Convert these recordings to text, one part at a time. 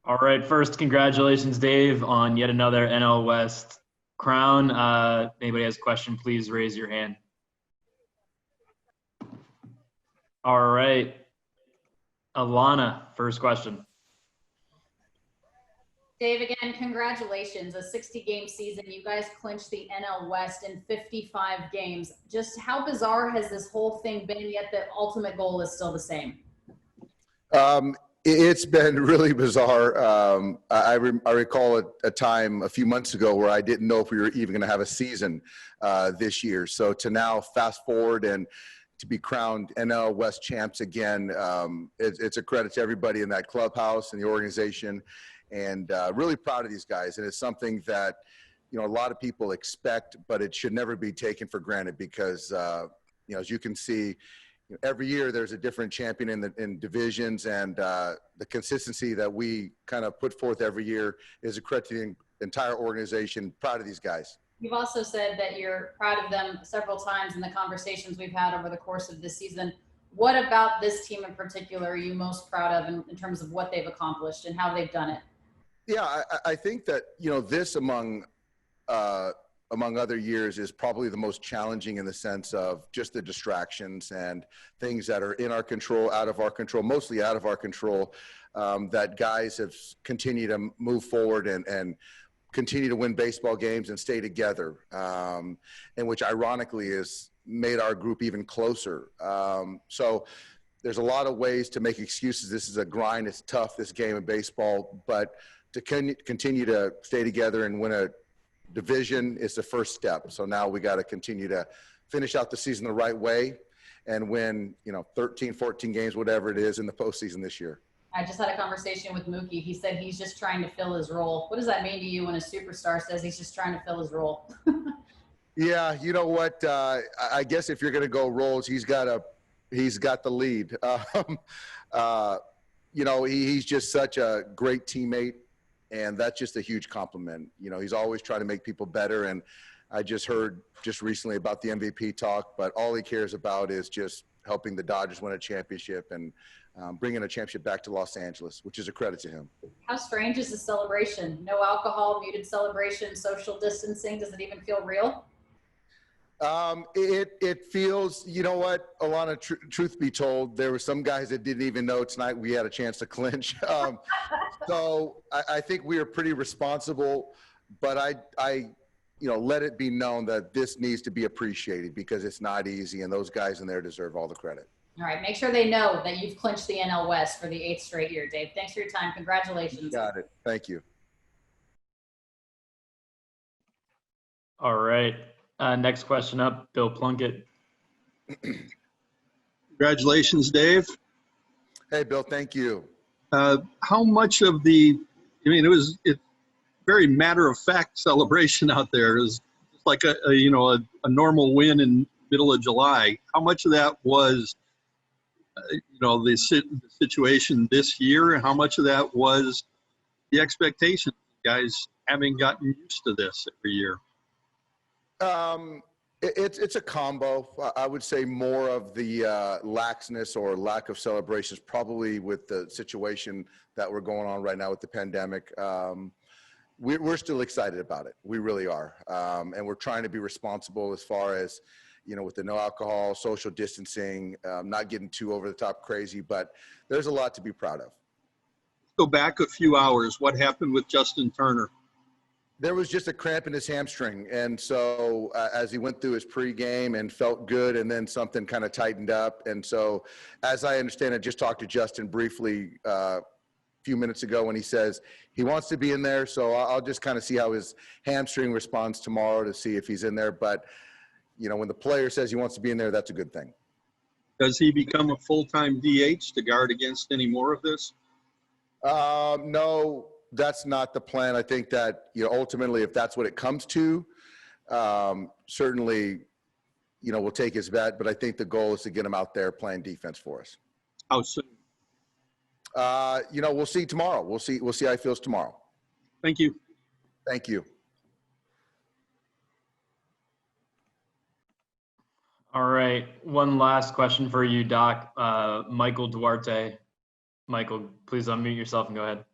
All right, first, congratulations, Dave, on yet another NL West crown. Anybody has a question, please raise your hand. All right, Alana, first question. Dave, again, congratulations. A 60-game season. You guys clinched the NL West in 55 games. Just how bizarre has this whole thing been, yet the ultimate goal is still the same? It's been really bizarre. I recall a time a few months ago where I didn't know if we were even going to have a season this year. So to now fast forward and to be crowned NL West champs again, it's a credit to everybody in that clubhouse and the organization, and really proud of these guys. And it's something that, a lot of people expect, but it should never be taken for granted because, as you can see, every year there's a different champion in divisions, and the consistency that we kind of put forth every year is a credit to the entire organization. Proud of these guys. You've also said that you're proud of them several times in the conversations we've had over the course of this season. What about this team in particular are you most proud of in terms of what they've accomplished and how they've done it? Yeah, I think that, this among other years is probably the most challenging in the sense of just the distractions and things that are in our control, out of our control, mostly out of our control, that guys have continued to move forward and continue to win baseball games and stay together, and which ironically has made our group even closer. So there's a lot of ways to make excuses. This is a grind. It's tough, this game of baseball, but to continue to stay together and win a division is the first step. So now we got to continue to finish out the season the right way and win, 13, 14 games, whatever it is, in the postseason this year. I just had a conversation with Mookie. He said he's just trying to fill his role. What does that mean to you when a superstar says he's just trying to fill his role? Yeah, you know what? I guess if you're going to go roles, he's got the lead. He's just such a great teammate. And that's just a huge compliment. He's always trying to make people better. And I just heard just recently about the MVP talk, but all he cares about is just helping the Dodgers win a championship and bringing a championship back to Los Angeles, which is a credit to him. How strange is the celebration? No alcohol, muted celebration, social distancing. Does it even feel real? It feels, you know what, Alana, truth be told, there were some guys that didn't even know tonight we had a chance to clinch. So I think we are pretty responsible, but I let it be known that this needs to be appreciated because it's not easy, and those guys in there deserve all the credit. All right. Make sure they know that you've clinched the NL West for the 8th straight year, Dave. Thanks for your time. Congratulations. You got it. Thank you. All right. Next question up, Bill Plunkett. Congratulations, Dave. Hey, Bill, thank you. How much of it was very matter-of-fact celebration out there. It was like a normal win in middle of July. How much of that was, the situation this year? And how much of that was the expectation, guys having gotten used to this every year? It's a combo. I would say more of the laxness or lack of celebrations, probably with the situation that we're going on right now with the pandemic. We're still excited about it. We really are. And we're trying to be responsible as far as, with the no alcohol, social distancing, not getting too over the top crazy, but there's a lot to be proud of. Go back a few hours. What happened with Justin Turner? There was just a cramp in his hamstring. And so as he went through his pregame and felt good, and then something kind of tightened up. And so as I understand it, just talked to Justin briefly a few minutes ago when he says he wants to be in there. So I'll just kind of see how his hamstring responds tomorrow to see if he's in there. But, when the player says he wants to be in there, that's a good thing. Does he become a full-time DH to guard against any more of this? No. That's not the plan. I think that, ultimately, if that's what it comes to, certainly, we'll take his bet. But I think the goal is to get him out there playing defense for us. How soon? We'll see tomorrow. We'll see how he feels tomorrow. Thank you. Thank you. All right. One last question for you, Doc. Michael Duarte. Michael, please unmute yourself and go ahead.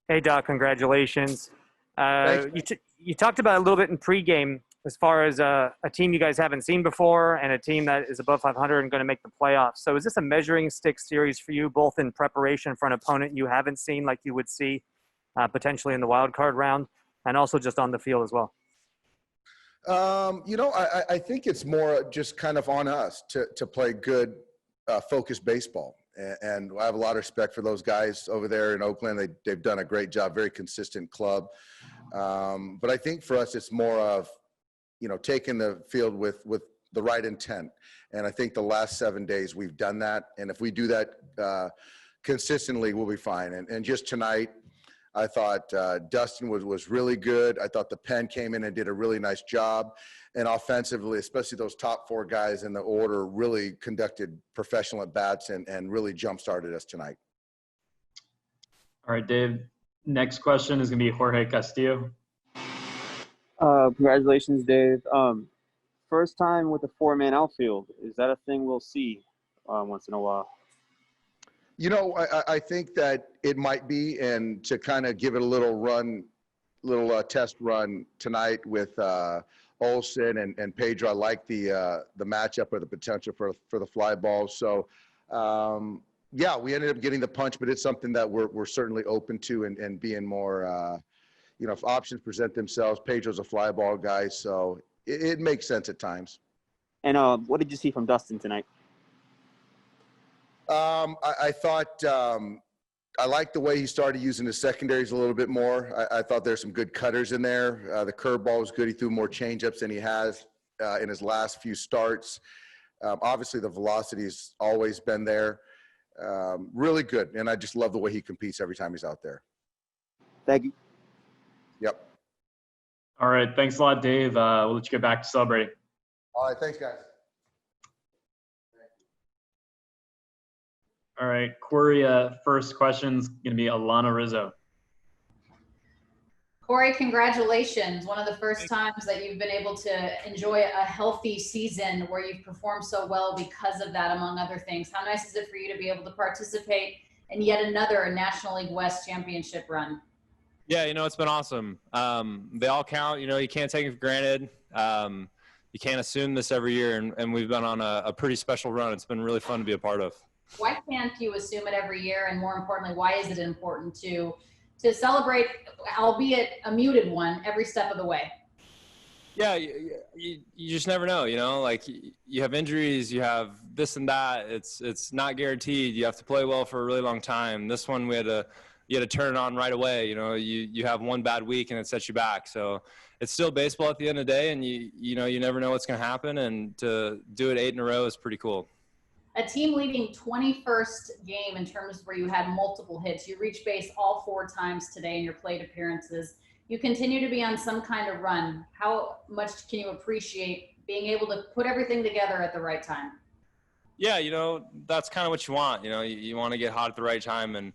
Hey, Doc, congratulations. Thanks. You talked about a little bit in pregame as far as a team you guys haven't seen before and a team that is above 500 and going to make the playoffs. So is this a measuring stick series for you, both in preparation for an opponent you haven't seen like you would see potentially in the wild card round, and also just on the field as well? I think it's more just kind of on us to play good, focused baseball. And I have a lot of respect for those guys over there in Oakland. They've done a great job, very consistent club. But I think for us, it's more of, taking the field with the right intent. And I think the last 7 days we've done that. And if we do that consistently, we'll be fine. And just tonight, I thought Dustin was really good. I thought the pen came in and did a really nice job. And offensively, especially those top 4 guys in the order, really conducted professional at-bats and really jump-started us tonight. All right, Dave. Next question is going to be Jorge Castillo. Congratulations, Dave. First time with a 4-man outfield. Is that a thing we'll see once in a while? I think that it might be, and to kind of give it a little test run tonight with Olsen and Pedro. I like the matchup or the potential for the fly balls. So, we ended up getting the punch, but it's something that we're certainly open to and being more, if options present themselves. Pedro's a fly ball guy, so it makes sense at times. And what did you see from Dustin tonight? I thought I liked the way he started using his secondaries a little bit more. I thought there's some good cutters in there. The curveball was good. He threw more changeups than he has in his last few starts. Obviously, the velocity's always been there. Really good, and I just love the way he competes every time he's out there. Thank you. Yep. All right. Thanks a lot, Dave. We'll let you get back to celebrating. All right. Thanks, guys. All right. Corey, first question is going to be Alana Rizzo. Corey, congratulations. One of the first times that you've been able to enjoy a healthy season where you've performed so well because of that, among other things. How nice is it for you to be able to participate in yet another National League West championship run? Yeah, it's been awesome. They all count. You can't take it for granted. You can't assume this every year, and we've been on a pretty special run. It's been really fun to be a part of. Why can't you assume it every year? And more importantly, why is it important to celebrate, albeit a muted one, every step of the way? Yeah, you just never know, like you have injuries, you have this and that. It's not guaranteed. You have to play well for a really long time. This one, you had to turn it on right away. You have one bad week and it sets you back. So it's still baseball at the end of the day, and you never know what's going to happen. And to do it 8 in a row is pretty cool. A team leading 21st game in terms where you had multiple hits. You reached base all 4 times today in your plate appearances. You continue to be on some kind of run. How much can you appreciate being able to put everything together at the right time? Yeah, that's kind of what you want. You want to get hot at the right time, and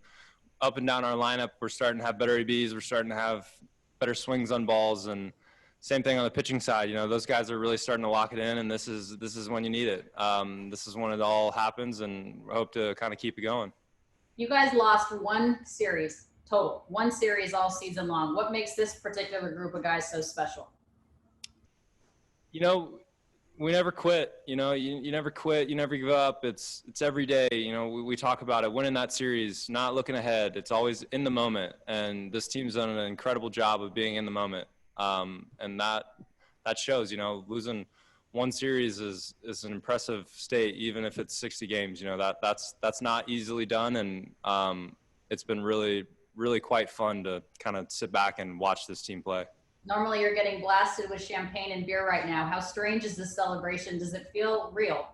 up and down our lineup, we're starting to have better ABs. We're starting to have better swings on balls, and same thing on the pitching side. Those guys are really starting to lock it in, and this is when you need it. This is when it all happens, and we hope to kind of keep it going. You guys lost 1 series total, 1 series all season long. What makes this particular group of guys so special? We never quit. You never quit. You never give up. It's every day. We talk about it. Winning that series, not looking ahead. It's always in the moment, and this team's done an incredible job of being in the moment. And that shows. Losing 1 series is an impressive state, even if it's 60 games. That's not easily done, and it's been really, really quite fun to kind of sit back and watch this team play. Normally you're getting blasted with champagne and beer right now. How strange is this celebration? Does it feel real?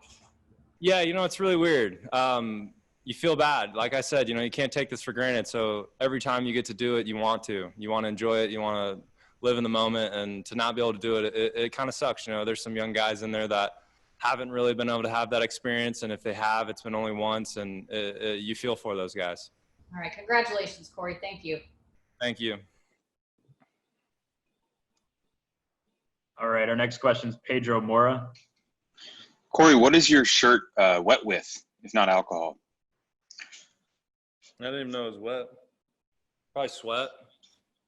Yeah, it's really weird. You feel bad. Like I said, you can't take this for granted. So every time you get to do it, you want to enjoy it. You want to live in the moment, and to not be able to do it kind of sucks. There's some young guys in there that haven't really been able to have that experience. And if they have, it's been only once, and you feel for those guys. All right. Congratulations, Corey. Thank you. Thank you. All right. Our next question is Pedro Mora. Corey, what is your shirt wet with, if not alcohol? I didn't even know it was wet. Probably sweat.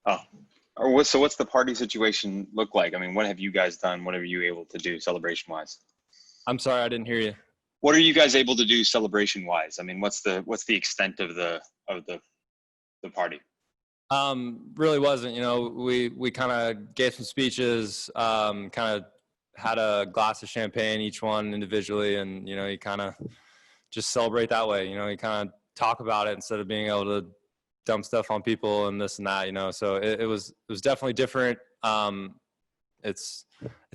Oh, or what? So what's the party situation look like? I mean, what have you guys done? What are you able to do celebration wise? I'm sorry, I didn't hear you. What are you guys able to do celebration wise? I mean, what's the extent of the party? Really wasn't. We kind of gave some speeches, kind of had a glass of champagne each one individually, and you kind of just celebrate that way. You kind of talk about it instead of being able to dump stuff on people and this and that. So it was definitely different. It's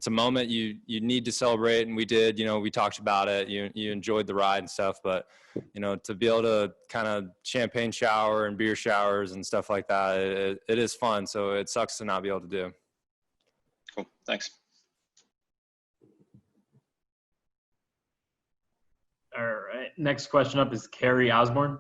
a moment you need to celebrate, and we did. We talked about it. You enjoyed the ride and stuff, but to be able to kind of champagne shower and beer showers and stuff like that, it is fun. So it sucks to not be able to do. Cool. Thanks. All right. Next question up is Carrie Osborne.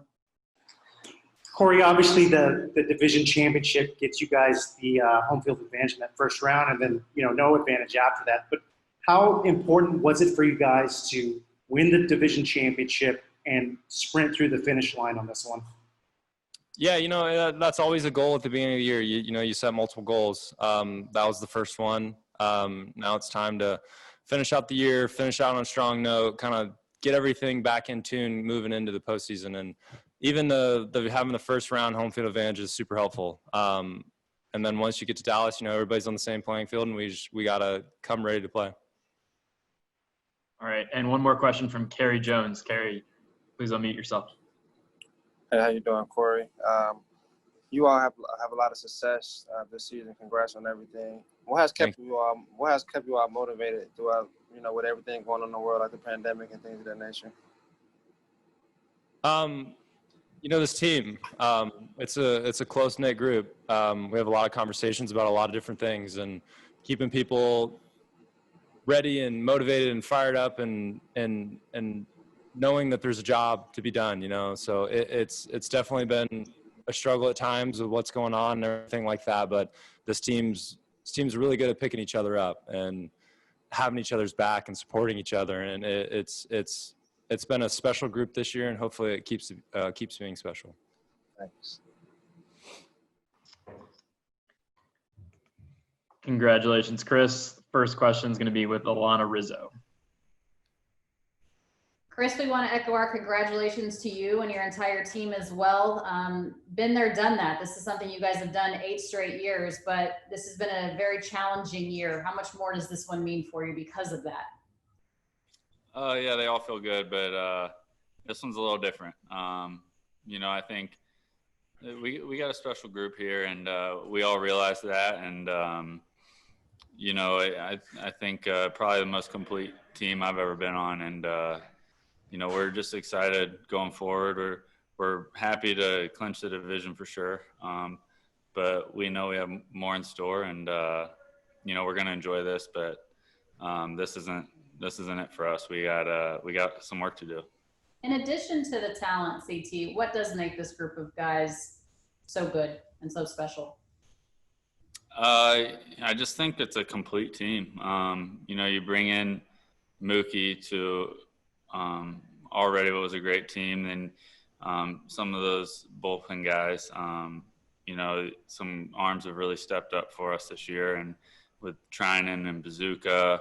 Corey, obviously the division championship gets you guys the home field advantage in that first round, and then no advantage after that. But how important was it for you guys to win the division championship and sprint through the finish line on this one? Yeah, that's always a goal at the beginning of the year. You set multiple goals. That was the first one. Now it's time to finish out the year, finish out on a strong note, kind of get everything back in tune moving into the postseason. And even having the first round home field advantage is super helpful. And then once you get to Dallas, everybody's on the same playing field, and we got to come ready to play. All right. And one more question from Carrie Jones. Carrie, please unmute yourself. Hey, how you doing, Corey? You all have a lot of success this season. Congrats on everything. What has kept you all motivated throughout, with everything going on in the world, like the pandemic and things of that nature? This team, it's a close-knit group. We have a lot of conversations about a lot of different things, and keeping people ready and motivated and fired up and knowing that there's a job to be done, so it's definitely been a struggle at times with what's going on and everything like that. But this team's really good at picking each other up and having each other's back and supporting each other. And it's been a special group this year, and hopefully it keeps being special. Thanks. Congratulations, Chris. First question is going to be with Alana Rizzo. Chris, we want to echo our congratulations to you and your entire team as well. Been there, done that. This is something you guys have done 8 straight years, but this has been a very challenging year. How much more does this one mean for you because of that? Yeah, they all feel good, but this one's a little different. I think we got a special group here, and we all realize that. And I think probably the most complete team I've ever been on, and we're just excited going forward. We're happy to clinch the division for sure, but we know we have more in store, and we're going to enjoy this. But this isn't it for us. We got some work to do. In addition to the talent, CT, what does make this group of guys so good and so special? I just think it's a complete team. You bring in Mookie to already what was a great team, and some of those bullpen guys, some arms have really stepped up for us this year, and with Trinan and Bazooka,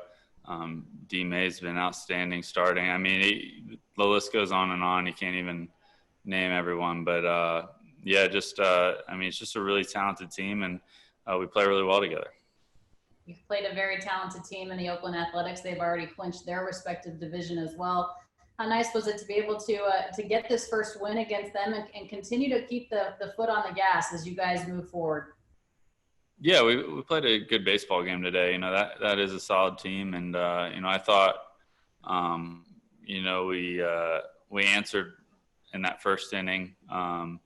D. May's been outstanding starting. I mean, the list goes on and on. You can't even name everyone, but it's just a really talented team, and we play really well together. You've played a very talented team in the Oakland Athletics. They've already clinched their respective division as well. How nice was it to be able to get this first win against them and continue to keep the foot on the gas as you guys move forward? Yeah, we played a good baseball game today. That is a solid team, and I thought we answered in that first inning. I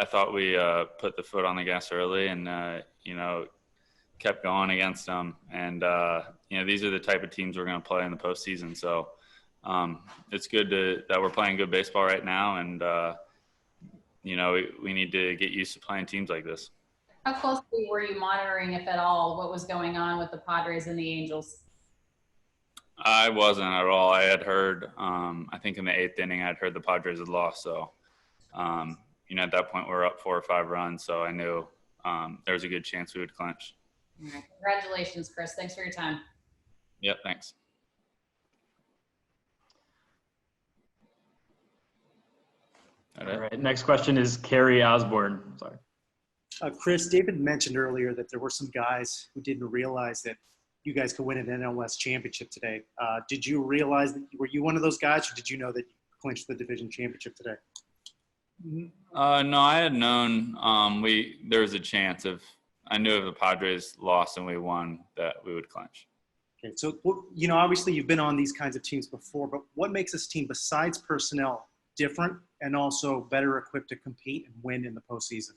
thought we put the foot on the gas early, and kept going against them. And these are the type of teams we're going to play in the postseason. So it's good that we're playing good baseball right now, and we need to get used to playing teams like this. How closely were you monitoring, if at all, what was going on with the Padres and the Angels? I wasn't at all. I had heard, I think in the 8th inning, I'd heard the Padres had lost. So, at that point we were up 4 or 5 runs, so I knew there was a good chance we would clinch. All right. Congratulations, Chris. Thanks for your time. Yep, thanks. All right. Next question is Carrie Osborne. Sorry. Chris, David mentioned earlier that there were some guys who didn't realize that you guys could win an NL West championship today. Did you realize that, were you one of those guys, or did you know that you clinched the division championship today? No, I had known there was a chance I knew if the Padres lost and we won that we would clinch. Okay, so, obviously you've been on these kinds of teams before, but what makes this team, besides personnel, different and also better equipped to compete and win in the postseason?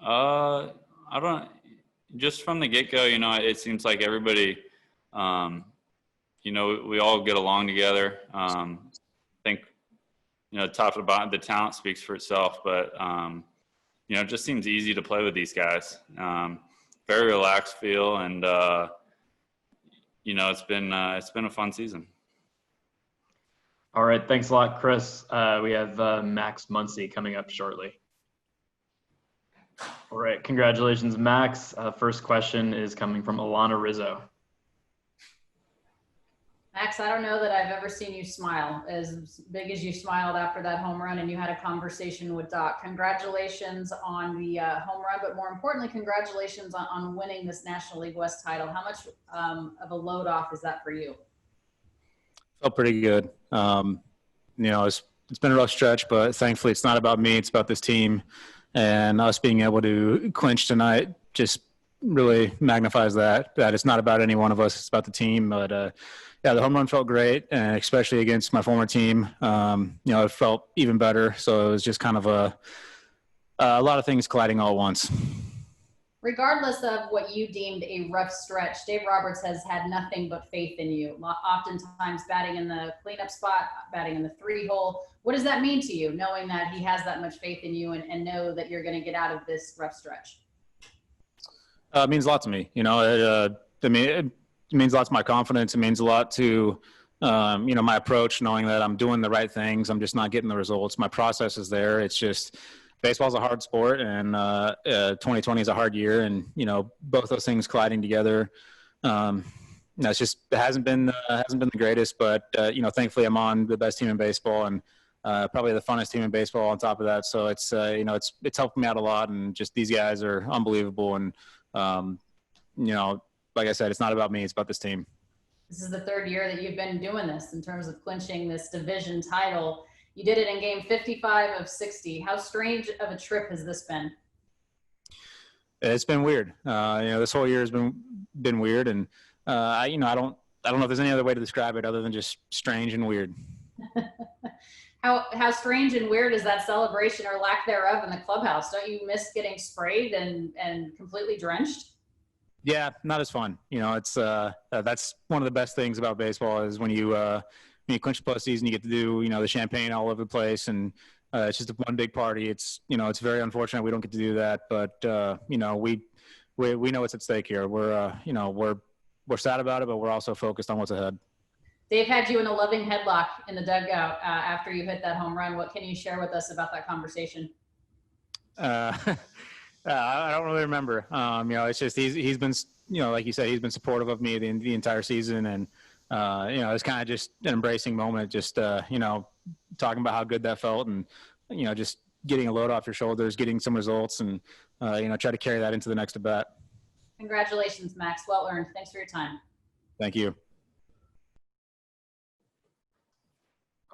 I don't. Just from the get-go, it seems like everybody, we all get along together. I think, top to bottom, the talent speaks for itself, but, it just seems easy to play with these guys. Very relaxed feel, and, it's been a fun season. All right. Thanks a lot, Chris. We have Max Muncy coming up shortly. All right. Congratulations, Max. First question is coming from Alana Rizzo. Max, I don't know that I've ever seen you smile as big as you smiled after that home run and you had a conversation with Doc. Congratulations on the home run, but more importantly, congratulations on winning this National League West title. How much of a load off is that for you? Felt pretty good. It's been a rough stretch, but thankfully it's not about me. It's about this team. And us being able to clinch tonight just really magnifies that it's not about any one of us. It's about the team. But, the home run felt great, and especially against my former team. It felt even better. So it was just kind of a lot of things colliding all at once. Regardless of what you deemed a rough stretch, Dave Roberts has had nothing but faith in you, oftentimes batting in the cleanup spot, batting in the 3-hole. What does that mean to you, knowing that he has that much faith in you and know that you're going to get out of this rough stretch? It means a lot to me. It means a lot to my confidence. It means a lot to, my approach, knowing that I'm doing the right things. I'm just not getting the results. My process is there. It's just baseball's a hard sport, and 2020 is a hard year, and both those things colliding together. It hasn't been the greatest, but thankfully I'm on the best team in baseball, and probably the funnest team in baseball on top of that. So it's helped me out a lot, and just these guys are unbelievable, and like I said, it's not about me, it's about this team. This is the 3rd year that you've been doing this in terms of clinching this division title. You did it in game 55 of 60. How strange of a trip has this been? It's been weird. This whole year has been weird, and I don't know if there's any other way to describe it other than just strange and weird. How strange and weird is that celebration or lack thereof in the clubhouse? Don't you miss getting sprayed and completely drenched? Yeah, not as fun. It's that's one of the best things about baseball is when you clinch the postseason, you get to do the champagne all over the place, and it's just one big party. It's very unfortunate we don't get to do that, but we know what's at stake here. We're sad about it, but we're also focused on what's ahead. Dave had you in a loving headlock in the dugout after you hit that home run. What can you share with us about that conversation? I don't really remember. It's just he's been, like you said, he's been supportive of me the entire season, and it's kind of just an embracing moment, just talking about how good that felt, and just getting a load off your shoulders, getting some results, and try to carry that into the next at bat. Congratulations, Max. Well earned. Thanks for your time. Thank you.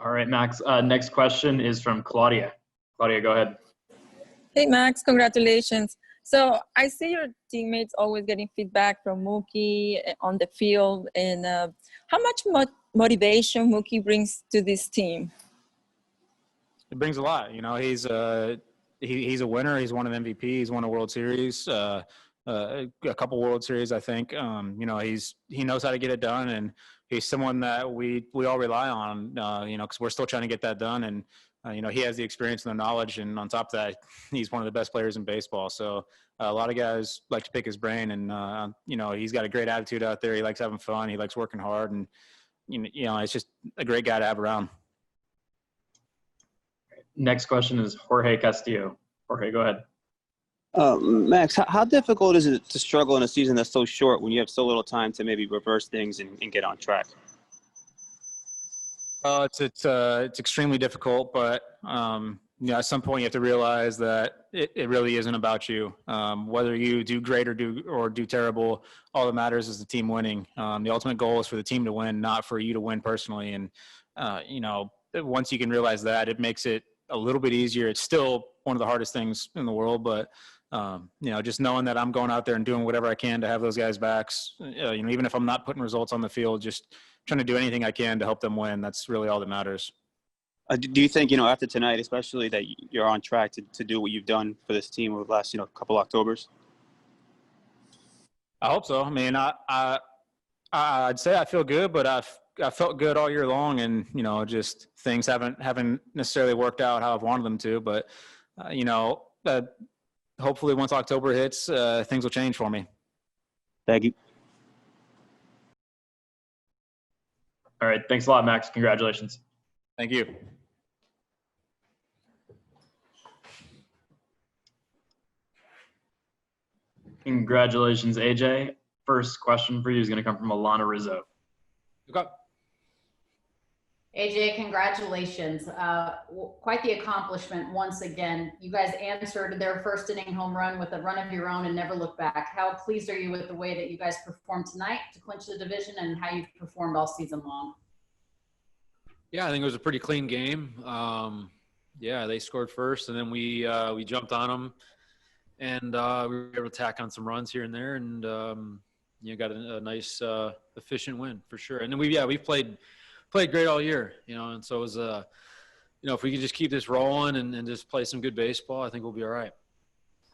All right, Max. Next question is from Claudia. Claudia, go ahead. Hey, Max, congratulations. So I see your teammates always getting feedback from Mookie on the field. And how much motivation Mookie brings to this team? It brings a lot. He's a winner. He's won an MVP. He's won a World Series, a couple World Series, I think. He knows how to get it done, and he's someone that we all rely on, because we're still trying to get that done. And he has the experience and the knowledge, and on top of that, he's one of the best players in baseball. So a lot of guys like to pick his brain, and he's got a great attitude out there. He likes having fun. He likes working hard, and it's just a great guy to have around. Next question is Jorge Castillo. Jorge, go ahead. Max, how difficult is it to struggle in a season that's so short when you have so little time to maybe reverse things and get on track? It's extremely difficult, but at some point you have to realize that it really isn't about you. Whether you do great or do terrible, all that matters is the team winning. The ultimate goal is for the team to win, not for you to win personally. And once you can realize that, it makes it a little bit easier. It's still one of the hardest things in the world, but just knowing that I'm going out there and doing whatever I can to have those guys' backs, even if I'm not putting results on the field, just trying to do anything I can to help them win. That's really all that matters. Do you think, after tonight, especially, that you're on track to do what you've done for this team over the last, couple Octobers? I hope so. I mean, I'd say I feel good, but I felt good all year long, and just things haven't necessarily worked out how I've wanted them to. But hopefully, once October hits, things will change for me. Thank you. All right. Thanks a lot, Max. Congratulations. Thank you. Congratulations, AJ. First question for you is going to come from Alana Rizzo. Okay. AJ, congratulations. Quite the accomplishment once again. You guys answered their first inning home run with a run of your own and never looked back. How pleased are you with the way that you guys performed tonight to clinch the division and how you've performed all season long? Yeah, I think it was a pretty clean game. They scored first, and then we jumped on them, and we were able to tack on some runs here and there, and got a nice efficient win for sure. And then we played great all year, and so it was if we could just keep this rolling and just play some good baseball, I think we'll be all right.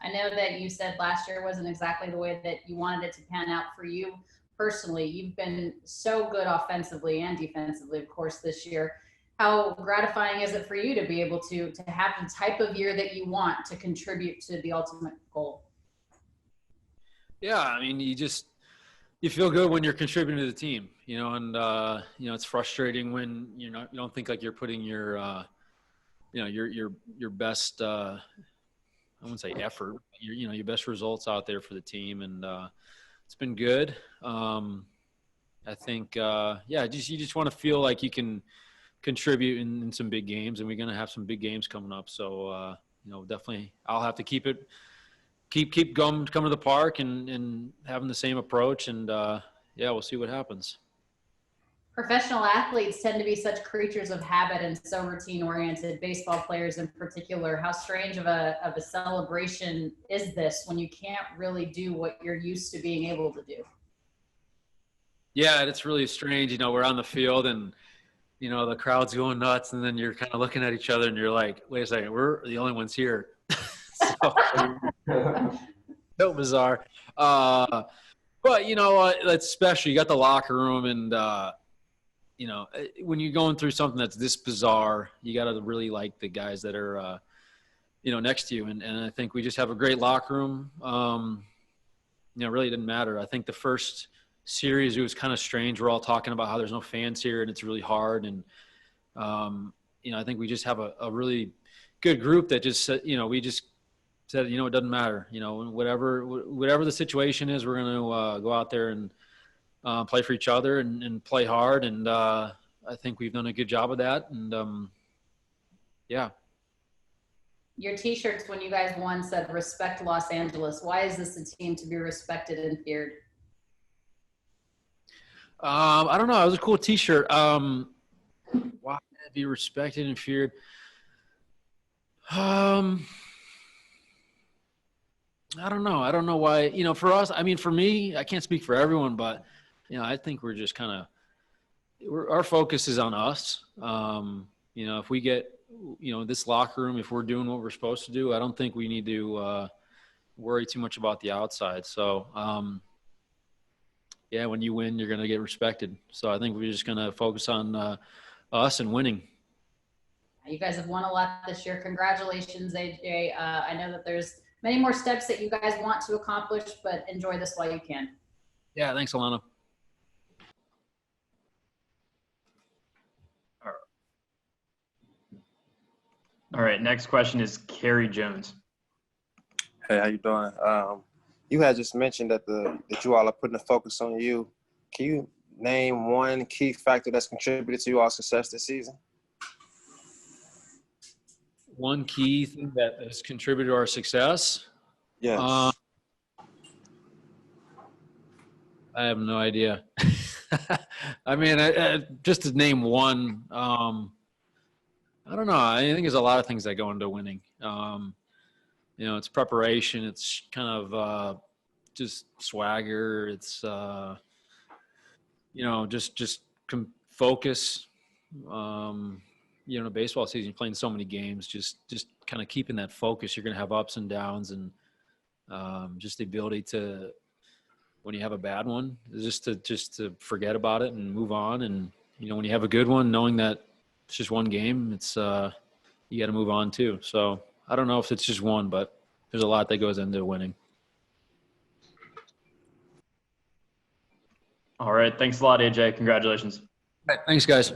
I know that you said last year wasn't exactly the way that you wanted it to pan out for you personally. You've been so good offensively and defensively, of course, this year. How gratifying is it for you to be able to have the type of year that you want to contribute to the ultimate goal? Yeah, I mean, you feel good when you're contributing to the team, and it's frustrating when you don't think like you're putting your your best I wouldn't say effort, your best results out there for the team, and it's been good. I think you just want to feel like you can contribute in some big games, and we're going to have some big games coming up. So definitely I'll have to keep coming to the park and having the same approach, and we'll see what happens. Professional athletes tend to be such creatures of habit and so routine oriented, baseball players in particular. How strange of a celebration is this when you can't really do what you're used to being able to do? Yeah, it's really strange. We're on the field and the crowd's going nuts, and then you're kind of looking at each other and you're like, wait a second, we're the only ones here. So bizarre. But it's special. You got the locker room, and when you're going through something that's this bizarre, you got to really like the guys that are next to you, and I think we just have a great locker room. It really didn't matter. I think the first series, it was kind of strange. We're all talking about how there's no fans here and it's really hard, and I think we just have a really good group that just we just said, it doesn't matter. Whatever the situation is, we're going to go out there and play for each other and play hard. And I think we've done a good job of that. And Your T-shirts when you guys won said "Respect Los Angeles." Why is this a team to be respected and feared? I don't know. It was a cool T-shirt. Why be respected and feared? I don't know. I don't know why, for us, for me, I can't speak for everyone, but, I think we're just our focus is on us. If we get, this locker room, if we're doing what we're supposed to do, I don't think we need to worry too much about the outside. So, when you win, you're going to get respected. So I think we're just going to focus on us and winning. You guys have won a lot this year. Congratulations, AJ. I know that there's many more steps that you guys want to accomplish, but enjoy this while you can. Yeah, thanks, Alana. All right, next question is Kerry Jones. Hey, how you doing? You had just mentioned that you all are putting the focus on you. Can you name one key factor that's contributed to your success this season? One key thing that has contributed to our success? Yes. I have no idea. I mean, just to name one, I don't know. I think there's a lot of things that go into winning. You know, it's preparation. It's kind of just swagger. It's you know, just focus. You know, baseball season, you're playing so many games. Just kind of keeping that focus. You're going to have ups and downs, and just the ability to, when you have a bad one, just to forget about it and move on. And you know, when you have a good one, knowing that it's just one game, it's you got to move on too. So I don't know if it's just one, but there's a lot that goes into winning. All right. Thanks a lot, AJ. Congratulations. All right, thanks, guys.